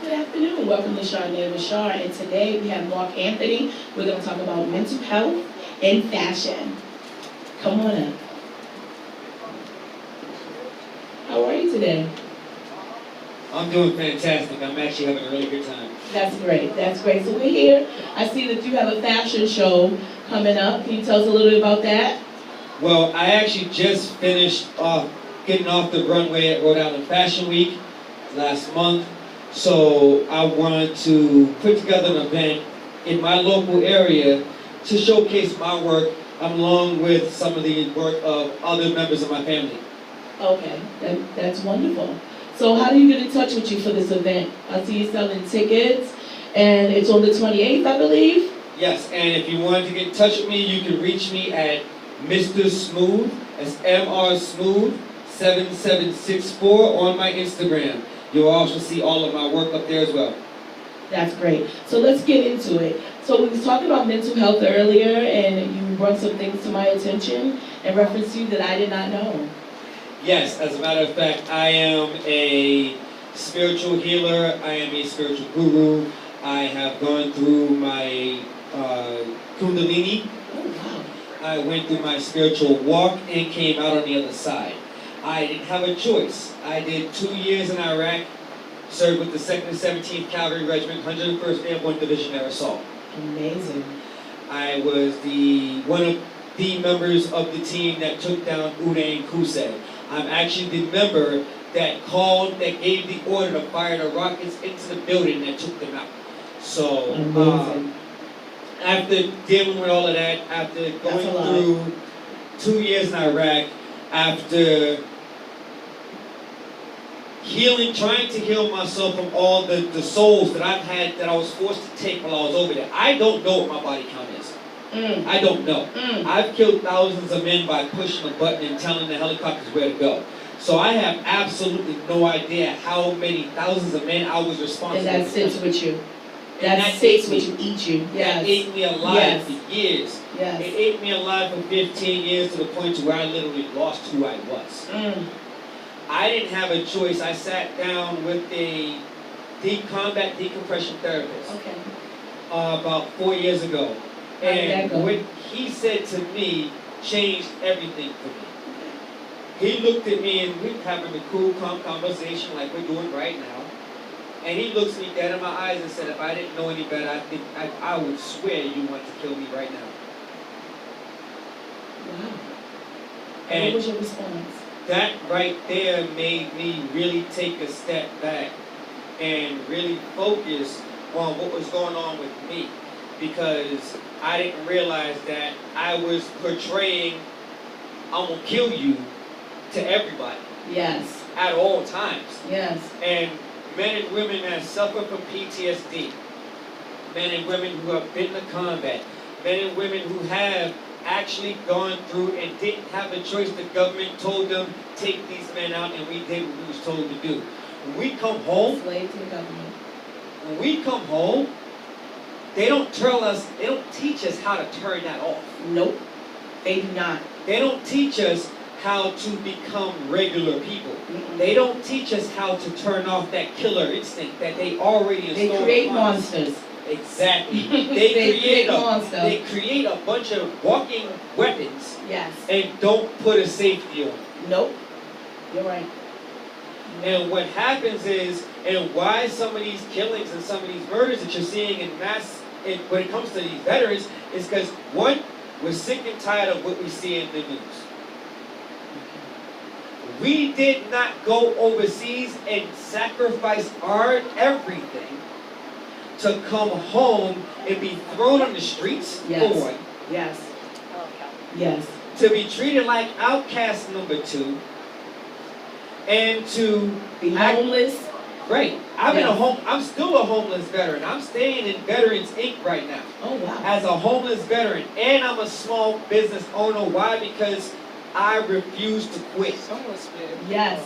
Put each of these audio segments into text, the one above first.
Good afternoon. Welcome to Charnay with Shar. And today we have Mark Anthony. We're going to talk about mental health and fashion. Come on up. How are you today? I'm doing fantastic. I'm actually having a really good time. That's great. That's great. So we're here. I see that you have a fashion show coming up. Can you tell us a little bit about that? Well, I actually just finished getting off the runway at Rhode Island Fashion Week last month. So I wanted to put together an event in my local area to showcase my work along with some of the work of other members of my family. Okay, that's wonderful. So how do you get in touch with you for this event? I see you selling tickets, and it's on the 28th, I believe? Yes, and if you wanted to get in touch with me, you can reach me at Mr. Smooth, that's Mr. Smooth 7764 on my Instagram. You'll also see all of my work up there as well. That's great. So let's get into it. So we was talking about mental health earlier, and you brought some things to my attention in reference to you that I did not know. Yes, as a matter of fact, I am a spiritual healer. I am a spiritual guru. I have gone through my Kundalini. Oh, wow. I went through my spiritual walk and came out on the other side. I didn't have a choice. I did 2 years in Iraq, served with the 2nd and 17th Cavalry Regiment, 101st Airborne Division Air Assault. Amazing. I was one of the members of the team that took down Uday and Kusay. I'm actually the member that gave the order to fire the rockets into the building that took them out. So, after dealing with all of that, after going through 2 years in Iraq, after trying to heal myself from all the souls that I've had, that I was forced to take while I was over there, I don't know what my body count is. I don't know. I've killed thousands of men by pushing a button and telling the helicopters where to go. So I have absolutely no idea how many thousands of men I was responsible for. And that sits with you. That sits with you, eat you. Yes. That ate me alive for years. Yes. It ate me alive for 15 years to the point to where I literally lost who I was. I didn't have a choice. I sat down with a combat decompression therapist about 4 years ago. And what he said to me changed everything for me. He looked at me and we were having a cool, calm conversation like we're doing right now. And he looks me dead in my eyes and said, if I didn't know any better, I would swear you want to kill me right now. Wow. And what was your response? That right there made me really take a step back and really focus on what was going on with me. Because I didn't realize that I was portraying, I'm going to kill you to everybody. Yes. At all times. Yes. And men and women that suffer from PTSD, men and women who have been to combat, men and women who have actually gone through and didn't have a choice. The government told them, take these men out, and we did what we was told to do. When we come home, slave to the government. When we come home, they don't teach us how to turn that off. Nope, they do not. They don't teach us how to become regular people. They don't teach us how to turn off that killer instinct that they already installed. They create monsters. Exactly. They create a bunch of walking weapons. Yes. And don't put a safety on it. Nope. You're right. And what happens is, and why some of these killings and some of these murders that you're seeing in mass, when it comes to these veterans, is because, one, we're sick and tired of what we see in the news. We did not go overseas and sacrifice our everything to come home and be thrown on the streets, yes. for one. Yes. Yes. To be treated like outcast, number two. And to be homeless. Right. I'm still a homeless veteran. I'm staying in Veterans Inc. right now. Oh, wow. As a homeless veteran. And I'm a small business owner. Why? Because I refuse to quit. Yes.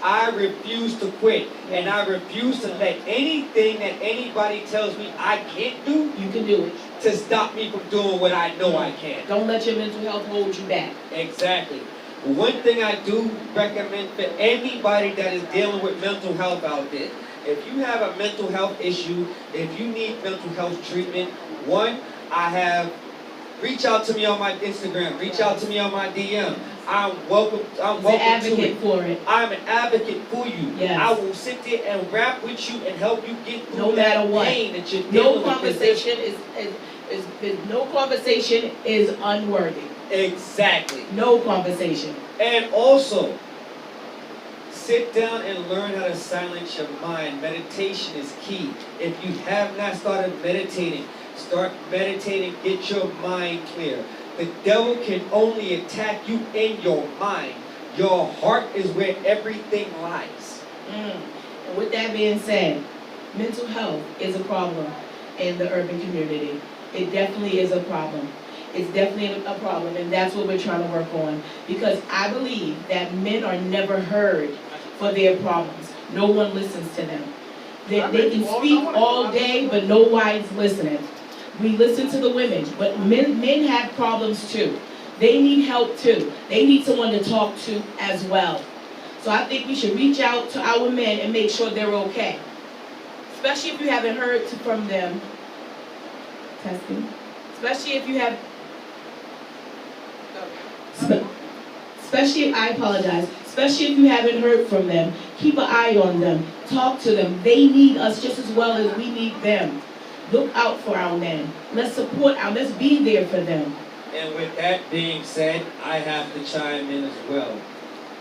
I refuse to quit. And I refuse to let anything that anybody tells me I can't do. You can do it. To stop me from doing what I know I can. Don't let your mental health hold you back. Exactly. One thing I do recommend for anybody that is dealing with mental health out there, If you have a mental health issue, if you need mental health treatment, one, reach out to me on my Instagram, reach out to me on my DM. I'm welcome He's an advocate for it. I'm an advocate for you. Yes. I will sit there and rap with you and help you get through no matter what. pain that you're No dealing conversation no conversation is unworthy. Exactly. No conversation. And also, sit down and learn how to silence your mind. Meditation is key. If you have not started meditating, start meditating, get your mind clear. The devil can only attack you in your mind. Your heart is where everything lies. And with that being said, mental health is a problem in the urban community. It definitely is a problem. It's definitely a problem, and that's what we're trying to work on. Because I believe that men are never heard for their problems. No one listens to them. They can speak all day, but no one's listening. We listen to the women, but men have problems too. They need help too. They need someone to talk to as well. So I think we should reach out to our men and make sure they're okay. Especially if you haven't heard from them. Testing. Especially if you have... Especially if you haven't heard from them. Keep an eye on them. Talk to them. They need us just as well as we need them. Look out for our men. Let's let's be there for them. And with that being said, I have to chime in as well.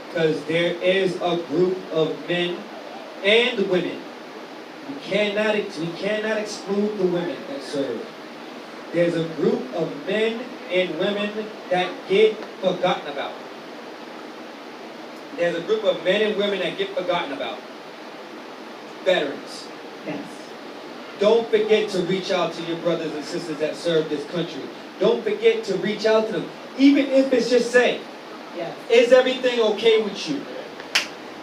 Because there is a group of men and women. We cannot exclude the women that serve. There's a group of men and women that get forgotten about. There's a group of men and women that get forgotten about. Veterans. Yes. Don't forget to reach out to your brothers and sisters that serve this country. Don't forget to reach out to them. Even if it's just saying, yes, is everything okay with you?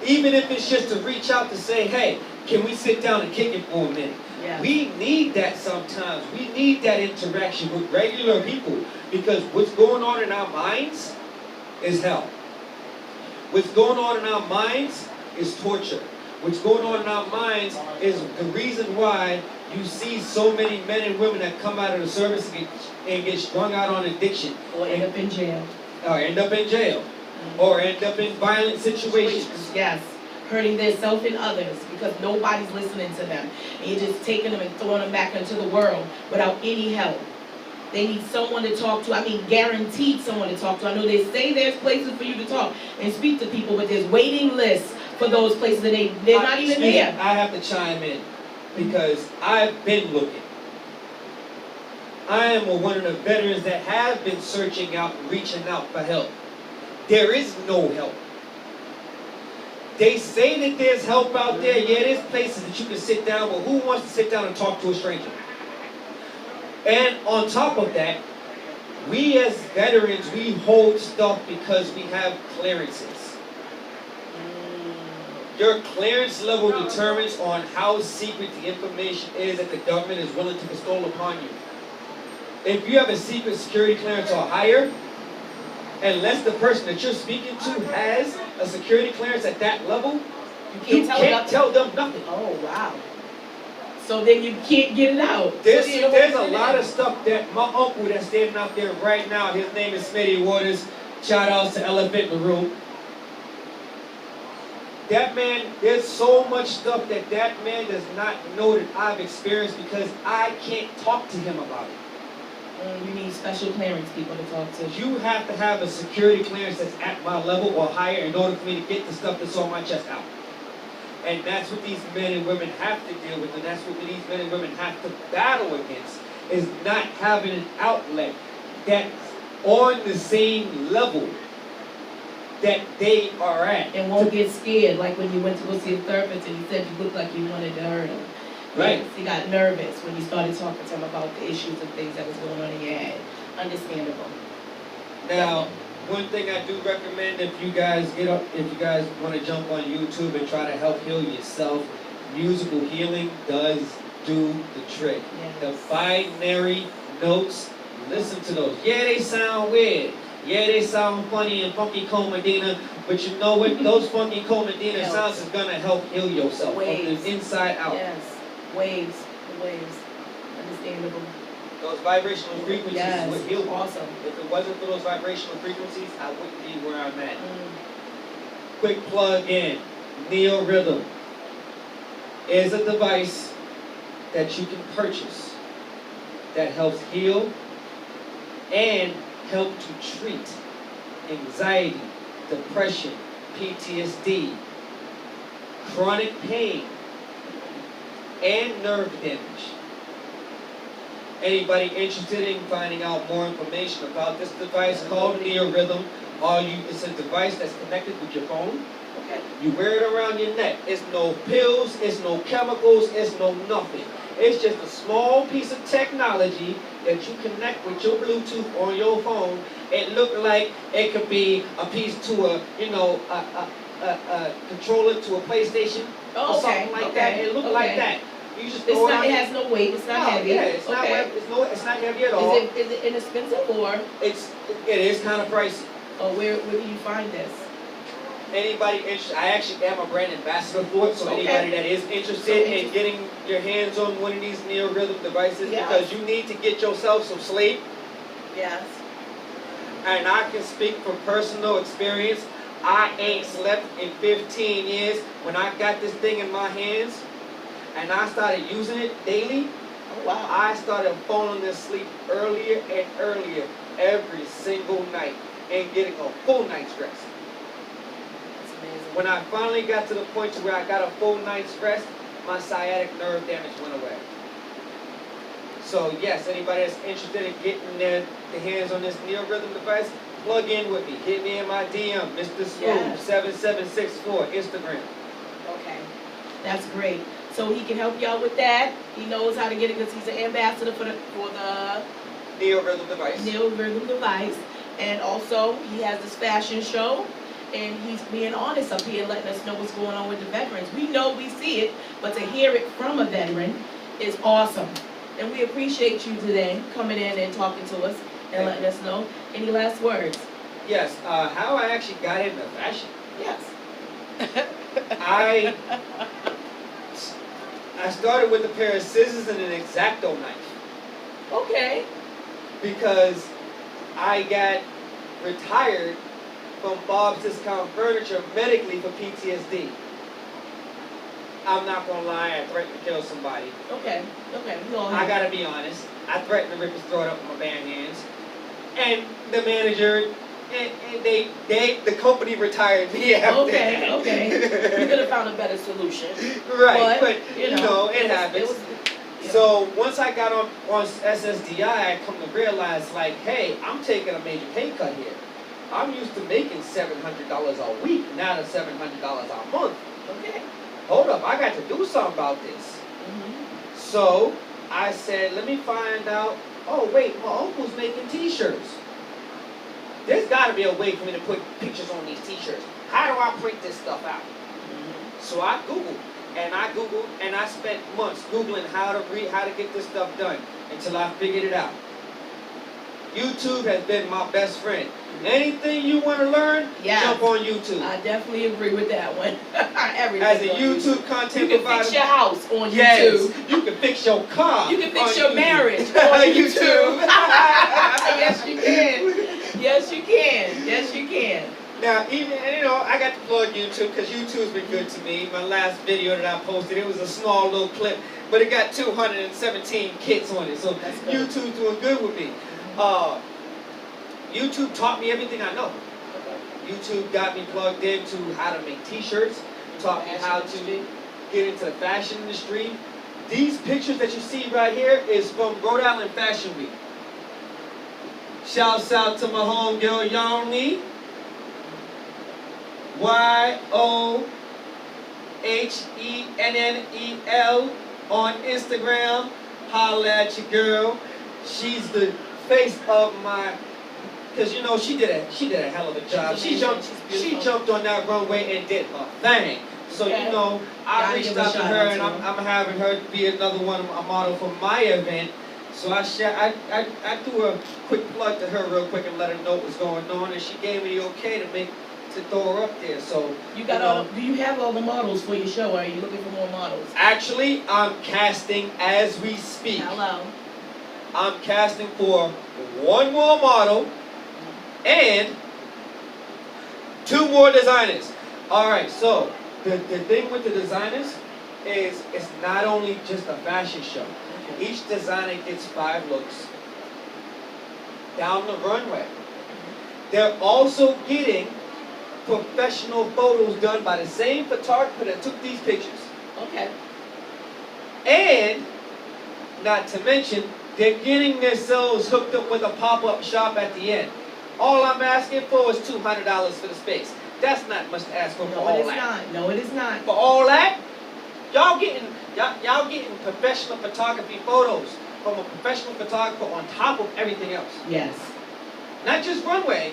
Even if it's just to reach out to say, hey, can we sit down and kick it for a minute? yes. We need that sometimes. We need that interaction with regular people, because what's going on in our minds is hell. What's going on in our minds is torture. What's going on in our minds is the reason why you see so many men and women that come out of the service and get strung out on addiction. Or end up in jail. Or end up in jail. Or end up in violent situations. Yes. Hurting themselves and others because nobody's listening to them. And you're just taking them and throwing them back into the world without any help. They need someone to talk to. I mean, guaranteed someone to talk to. I know they say there's places for you to talk and speak to people, but there's waiting lists for those places, and they're not even there. I have to chime in because I've been looking. I am one of the veterans that have been searching out and reaching out for help. There is no help. They say that there's help out there. Yeah, there's places that you can sit down, but who wants to sit down and talk to a stranger? And on top of that, we as veterans, we hold stuff because we have clearances. Your clearance level determines on how secret the information is that the government is willing to bestow upon you. If you have a secret security clearance or higher, unless the person that you're speaking to has a security clearance at that level, you can't tell them nothing. Oh, wow. So then you can't get it out. There's a lot of stuff that my uncle that's standing out there right now, his name is Smitty Waters. Shout outs to Elephant in the Room. That man, there's so much stuff that man does not know that I've experienced because I can't talk to him about it. You need special clearance people to talk to. You have to have a security clearance that's at my level or higher in order for me to get the stuff that's on my chest out. And that's what these men and women have to deal with, and that's what these men and women have to battle against, is not having an outlet that's on the same level that they are at. And won't get scared, like when you went to go see a therapist and you said you looked like you wanted to hurt him. Right. He got nervous when you started talking to him about the issues and things that was going on in your head. Understandable. Now, one thing I do recommend if you guys want to jump on YouTube and try to help heal yourself, musical healing does do the trick. Yes. The binary notes, listen to those. Yeah, they sound weird. Yeah, they sound funny and funky cold Medina, but you know what? Those funky cold Medina sounds is gonna help heal yourself from the inside out. Yes, waves, the waves, understandable. Those vibrational frequencies is what heal. Awesome. If it wasn't for those vibrational frequencies, I wouldn't be where I'm at. Quick plug in, Neo Rhythm is a device that you can purchase that helps heal and help to treat anxiety, depression, PTSD, chronic pain, and nerve damage. Anybody interested in finding out more information about this device called Neo Rhythm, it's a device that's connected with your phone. Okay. You wear it around your neck. It's no pills, it's no chemicals, it's no nothing. It's just a small piece of technology that you connect with your Bluetooth on your phone. It looked like it could be a piece to a controller to a PlayStation or something like that. It looked like that. You just it has no weight. It's not heavy. Yeah, it's not heavy at all. Is it inexpensive or? It is kind of pricey. Oh, where do you find this? Anybody interested? I actually am a brand ambassador for it, so anybody that is interested in getting your hands on one of these Neo Rhythm devices, because you need to get yourself some sleep. Yes. And I can speak from personal experience. I ain't slept in 15 years. When I got this thing in my hands and I started using it daily, I started falling asleep earlier and earlier every single night and getting a full night's rest. When I finally got to the point to where I got a full night's rest, my sciatic nerve damage went away. So yes, anybody that's interested in getting their hands on this Neo Rhythm device, plug in with me. Hit me in my DM, Mr. Smooth 7764, Instagram. Okay, that's great. So he can help you out with that. He knows how to get it because he's an ambassador for the Neo Rhythm device. Neo Rhythm device, and also he has this fashion show. And he's being honest up here, letting us know what's going on with the veterans. We know we see it, but to hear it from a veteran is awesome. And we appreciate you today coming in and talking to us and letting us know. Any last words? Yes. How I actually got into fashion. Yes. I started with a pair of scissors and an X-Acto knife. Okay. Because I got retired from Bob's Discount Furniture medically for PTSD. I'm not gonna lie, I threatened to kill somebody. Okay. I gotta be honest. I threatened to rip his throat up with my bare hands. And the manager, and the company retired me after that. Okay. You could have found a better solution. Right, but you know, it happens. Yeah. So once I got on SSDI, I come to realize, like, hey, I'm taking a major pay cut here. I'm used to making $700 a week, not $700 a month. Okay. Hold up, I got to do something about this. So I said, let me find out. Oh wait, my uncle's making T-shirts. There's got to be a way for me to put pictures on these T-shirts. How do I print this stuff out? So I Googled, and I spent months Googling how to get this stuff done until I figured it out. YouTube has been my best friend. Anything you want to learn, jump on YouTube. I definitely agree with that one. As a YouTube content provider, you can fix your house on yes, YouTube. You can fix your car. You can fix your YouTube. marriage on YouTube. Yes, you can. Yes, you can. Yes, you can. Now, I got to plug YouTube because YouTube's been good to me. My last video that I posted, it was a small little clip, but it got 217 hits on it. So YouTube's doing good with me. YouTube taught me everything I know. YouTube got me plugged into how to make T-shirts, taught me how to get into the fashion industry. These pictures that you see right here is from Rhode Island Fashion Week. Shouts out to my homegirl Yohenny. YOHENNEL on Instagram. Holla at your girl. She's the face of my, because she did a hell of a job. She jumped on that runway and did her thing. So I reached out to her, and I'm having her be another one, a model for my event. So I threw a quick plug to her real quick and let her know what was going on, and she gave me the okay to throw her up there. So You got do you have all the models for your show, or are you looking for more models? actually, I'm casting as we speak. Hello. I'm casting for one more model and 2 more designers. All right, so the thing with the designers is it's not only just a fashion show. Each designer gets 5 looks down the runway. They're also getting professional photos done by the same photographer that took these pictures. Okay. And, not to mention, they're getting themselves hooked up with a pop-up shop at the end. All I'm asking for is $200 for the space. That's not much to ask for No, all it is that. not. No, it is not. For all that, y'all getting professional photography photos from a professional photographer on top of everything else. Yes. Not just runway,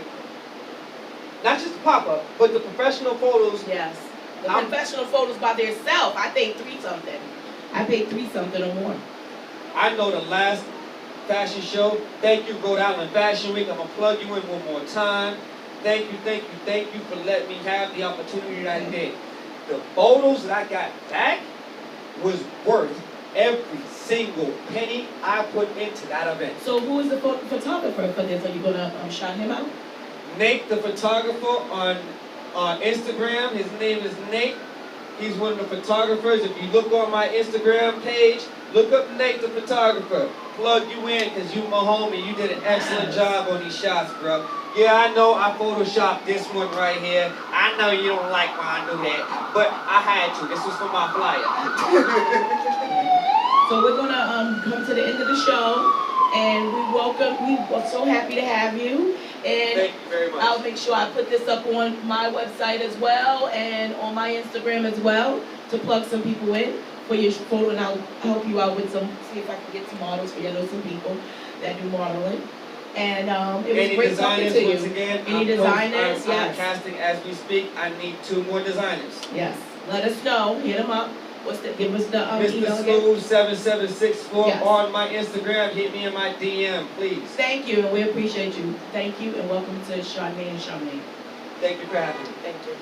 not just pop-up, but the professional photos. Yes. The professional photos by themselves. I paid $3 something. I paid $3 something or more. I know the last fashion show. Thank you, Rhode Island Fashion Week. I'm gonna plug you in one more time. Thank you for letting me have the opportunity that I did. The photos that I got back was worth every single penny I put into that event. So who is the photographer for this? Are you gonna shout him out? Nate, the photographer on Instagram. His name is Nate. He's one of the photographers. If you look on my Instagram page, look up Nate, the photographer. Plug you in because you my homie. You did an excellent job on these shots, bro. Yeah, I know I photoshopped this one right here. I know you don't like when I do that, but I had to. This was for my flyer. So we're gonna come to the end of the show, and we're so happy to have you. And thank you very much. I'll make sure I put this up on my website as well and on my Instagram as well to plug some people in for your photo, and I'll help you out with see if I can get some models for you. I know some people that do modeling. And it was great talking to you. Once again, Any designers? I'm casting as we speak. I need 2 more designers. Yes. Let us know. Hit them up. Give us the email Mr. again. Smooth 7764 Yes. on my Instagram. Hit me in my DM, please. Thank you, and we appreciate you. Thank you, and welcome to Charmaine and Charmaine. Thank you for having me. Thank you.